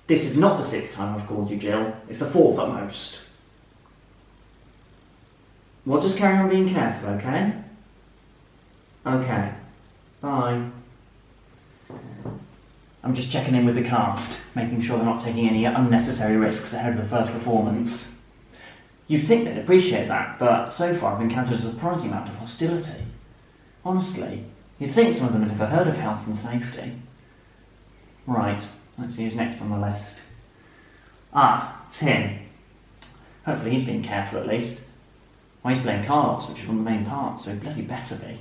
This is not the 6th time I've called you, Jill. It's the 4th at most. Well, just carry on being careful, okay? Okay. Bye. I'm just checking in with the cast, making sure they're not taking any unnecessary risks ahead of the first performance. You'd think they'd appreciate that, but so far I've encountered a surprising amount of hostility. Honestly, you'd think some of them had never heard of health and safety. Right, let's see who's next on the list. Tim. Hopefully he's being careful at least. Well, he's playing Carlos, which is one of the main parts, so he bloody better be.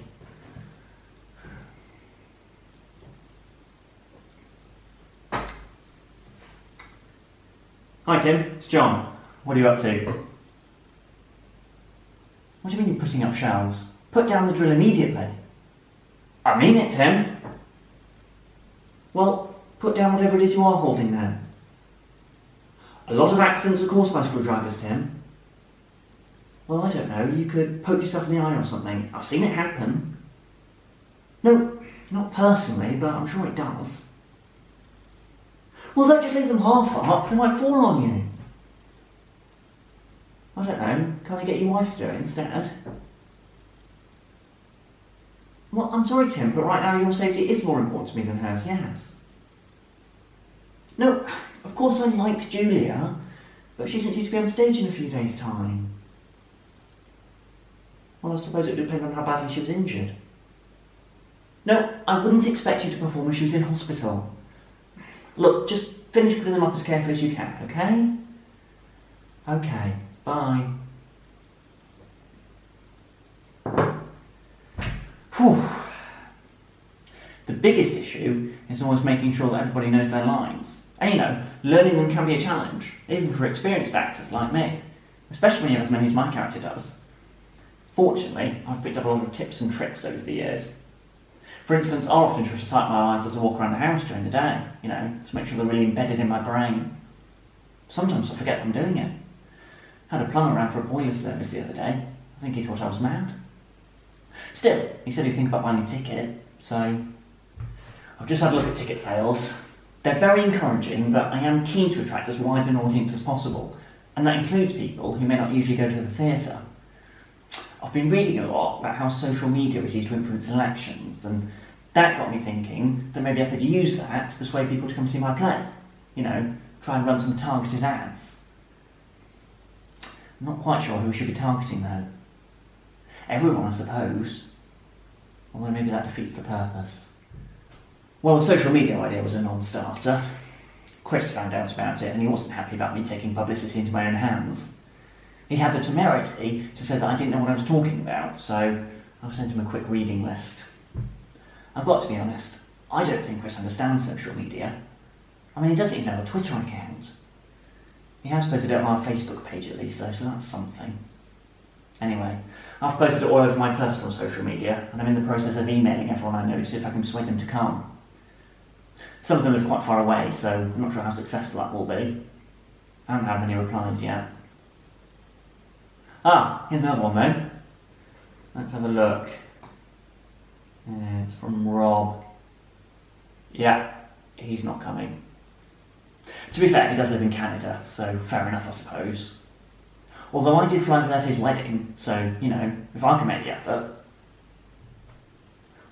Hi Tim, it's John. What are you up to? What do you mean you're putting up shelves? Put down the drill immediately. I mean it, Tim. Well, put down whatever it is you are holding then. A lot of accidents are caused by screwdrivers, Tim. Well, I don't know, you could poke yourself in the eye or something. I've seen it happen. No, not personally, but I'm sure it does. Well, don't just leave them half up, they might fall on you. I don't know, can't I get your wife to do it instead? Well, I'm sorry, Tim, but right now your safety is more important to me than hers, yes. No, of course I like Julia, but she's due to be on stage in a few days' time. Well, I suppose it would depend on how badly she was injured. No, I wouldn't expect you to perform if she was in hospital. Look, just finish putting them up as carefully as you can, okay? Okay, bye. Whew. The biggest issue is always making sure that everybody knows their lines. And you know, learning them can be a challenge, even for experienced actors like me, especially when you have as many as my character does. Fortunately, I've picked up a lot of tips and tricks over the years. For instance, I'll often just recite my lines as I walk around the house during the day, you know, to make sure they're really embedded in my brain. Sometimes I forget I'm doing it. I had a plumber around for a boiler service the other day. I think he thought I was mad. Still, he said he'd think about buying a ticket, so I've just had a look at ticket sales. They're very encouraging, but I am keen to attract as wide an audience as possible, and that includes people who may not usually go to the theatre. I've been reading a lot about how social media is used to influence elections, and that got me thinking that maybe I could use that to persuade people to come see my play. You know, try and run some targeted ads. I'm not quite sure who we should be targeting though. Everyone, I suppose. Although maybe that defeats the purpose. Well, the social media idea was a non-starter. Chris found out about it and he wasn't happy about me taking publicity into my own hands. He had the temerity to say that I didn't know what I was talking about, so I sent him a quick reading list. I've got to be honest, I don't think Chris understands social media. I mean, he doesn't even have a Twitter account. He has posted it on our Facebook page at least though, so that's something. Anyway, I've posted it all over my personal social media, and I'm in the process of emailing everyone I know to see if I can persuade them to come. Some of them live quite far away, so I'm not sure how successful that will be. I haven't had many replies yet. Here's another one though. Let's have a look. It's from Rob. Yeah, he's not coming. To be fair, he does live in Canada, so fair enough I suppose. Although I did fly over there for his wedding, so, you know, if I can make the effort.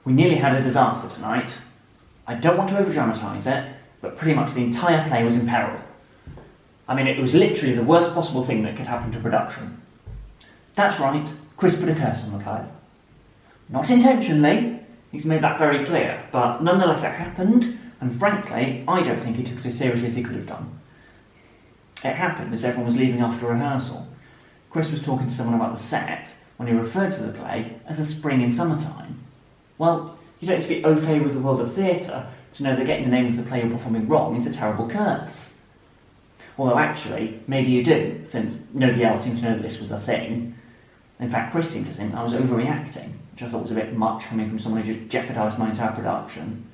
We nearly had a disaster tonight. I don't want to over-dramatise it, but pretty much the entire play was in peril. I mean, it was literally the worst possible thing that could happen to production. That's right, Chris put a curse on the play. Not intentionally, he's made that very clear, but nonetheless it happened, and frankly, I don't think he took it as seriously as he could have done. It happened as everyone was leaving after rehearsal. Chris was talking to someone about the set when he referred to the play as a spring in summertime. Well, you don't need to be au fait with the world of theatre to know that getting the name of the play you're performing wrong is a terrible curse. Although actually, maybe you do, since nobody else seemed to know that this was a thing. In fact, Chris seemed to think I was overreacting, which I thought was a bit much coming from someone who just jeopardised my entire production.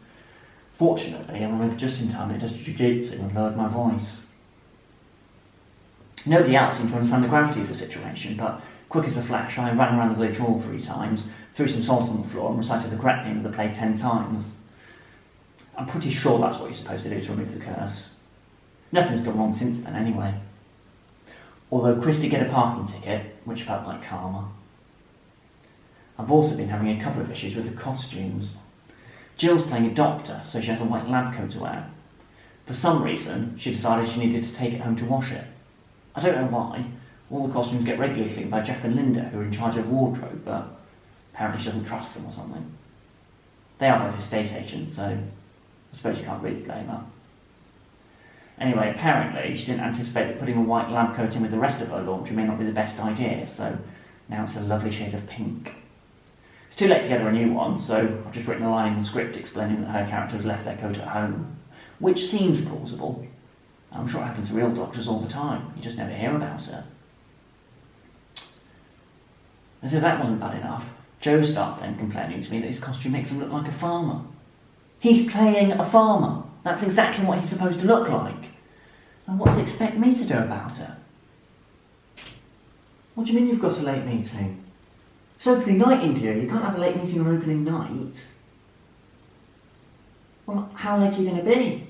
Fortunately, I remembered just in time that it does jiu-jitsu and lowered my voice. Nobody else seemed to understand the gravity of the situation, but quick as a flash, I ran around the village hall 3 times, threw some salt on the floor and recited the correct name of the play 10 times. I'm pretty sure that's what you're supposed to do to remove the curse. Nothing's gone wrong since then anyway. Although Chris did get a parking ticket, which felt like karma. I've also been having a couple of issues with the costumes. Jill's playing a doctor, so she has a white lab coat to wear. For some reason, she decided she needed to take it home to wash it. I don't know why. All the costumes get regularly cleaned by Jeff and Linda, who are in charge of wardrobe, but apparently she doesn't trust them or something. They are both estate agents, so I suppose you can't really blame her. Anyway, apparently she didn't anticipate that putting a white lab coat in with the rest of her laundry may not be the best idea, so now it's a lovely shade of pink. It's too late to get her a new one, so I've just written a line in the script explaining that her character has left their coat at home, which seems plausible. I'm sure it happens to real doctors all the time, you just never hear about it. As if that wasn't bad enough, Joe starts then complaining to me that his costume makes him look like a farmer. He's playing a farmer. That's exactly what he's supposed to look like. And what does he expect me to do about it? What do you mean you've got a late meeting? It's opening night, India. You can't have a late meeting on opening night. Well, how late are you going to be?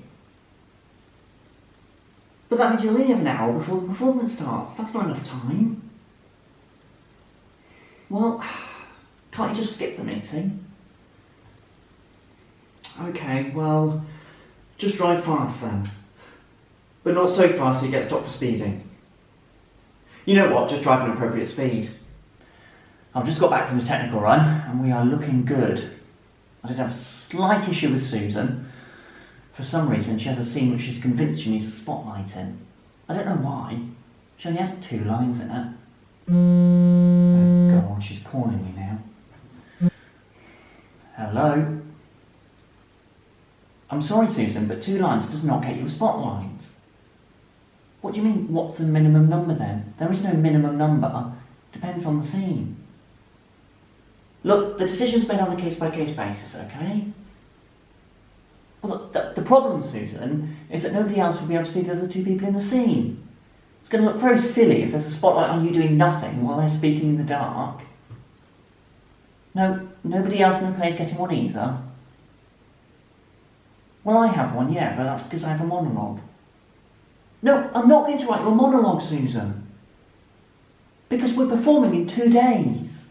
But that means you'll only have an hour before the performance starts. That's not enough time. Well, can't you just skip the meeting? Okay, well, just drive fast then. But not so fast so you get stopped for speeding. You know what, just drive at an appropriate speed. I've just got back from the technical run and we are looking good. I did have a slight issue with Susan. For some reason she has a scene which she's convinced she needs a spotlight in. I don't know why. She only has 2 lines in it. Oh God, she's calling me now. Hello? I'm sorry, Susan, but 2 lines does not get you a spotlight. What do you mean, what's the minimum number then? There is no minimum number. Depends on the scene. Look, the decision's made on a case-by-case basis, okay? Well, the problem, Susan, is that nobody else will be able to see the other 2 people in the scene. It's going to look very silly if there's a spotlight on you doing nothing while they're speaking in the dark. No, nobody else in the play is getting one either. Well, I have one, yeah, but that's because I have a monologue. No, I'm not going to write your monologue, Susan. Because we're performing in 2 days.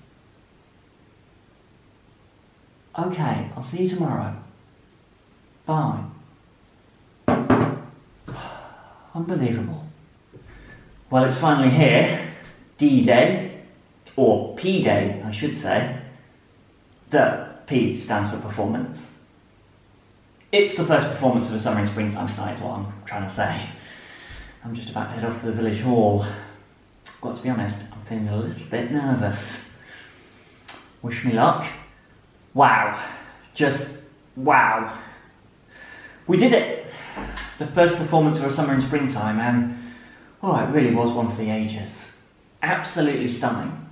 Okay, I'll see you tomorrow. Bye. Unbelievable. Well, it's finally here. D-Day, or P-Day, I should say. The P stands for performance. It's the first performance of a summer and springtime tonight, is what I'm trying to say. I'm just about to head off to the village hall. Got to be honest, I'm feeling a little bit nervous. Wish me luck. Wow. Just wow. We did it! The first performance of a summer and springtime, and oh, it really was one for the ages. Absolutely stunning.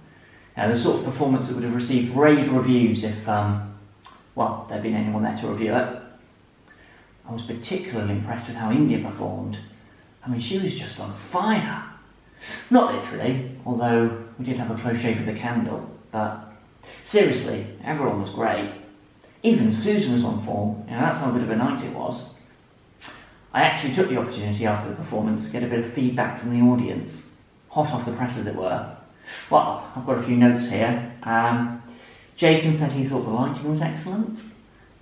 The sort of performance that would have received rave reviews if, well, there'd been anyone there to review it. I was particularly impressed with how India performed. I mean, she was just on fire. Not literally, although we did have a close shave with a candle, but seriously, everyone was great. Even Susan was on form, that's how good of a night it was. I actually took the opportunity after the performance to get a bit of feedback from the audience. Hot off the press, as it were. Well, I've got a few notes here. Jason said he thought the lighting was excellent.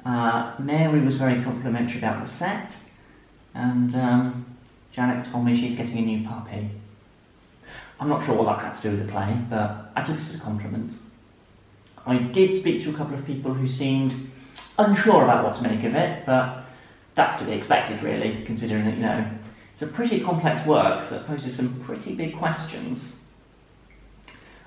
Mary was very complimentary about the set. And Janet told me she's getting a new puppy. I'm not sure what that had to do with the play, but I took it as a compliment. I did speak to a couple of people who seemed unsure about what to make of it, but that's to be expected, really, considering that, it's a pretty complex work that poses some pretty big questions.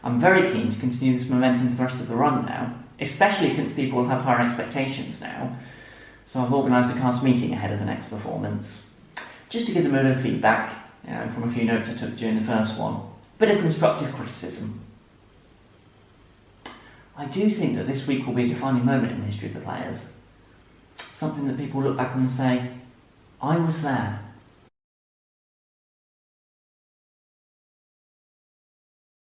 I'm very keen to continue this momentum for the rest of the run now, especially since people will have higher expectations now. So I've organised a cast meeting ahead of the next performance, just to give them a bit of feedback, from a few notes I took during the first one. Bit of constructive criticism. I do think that this week will be a defining moment in the history of the Players. Something that people look back on and say, I was there.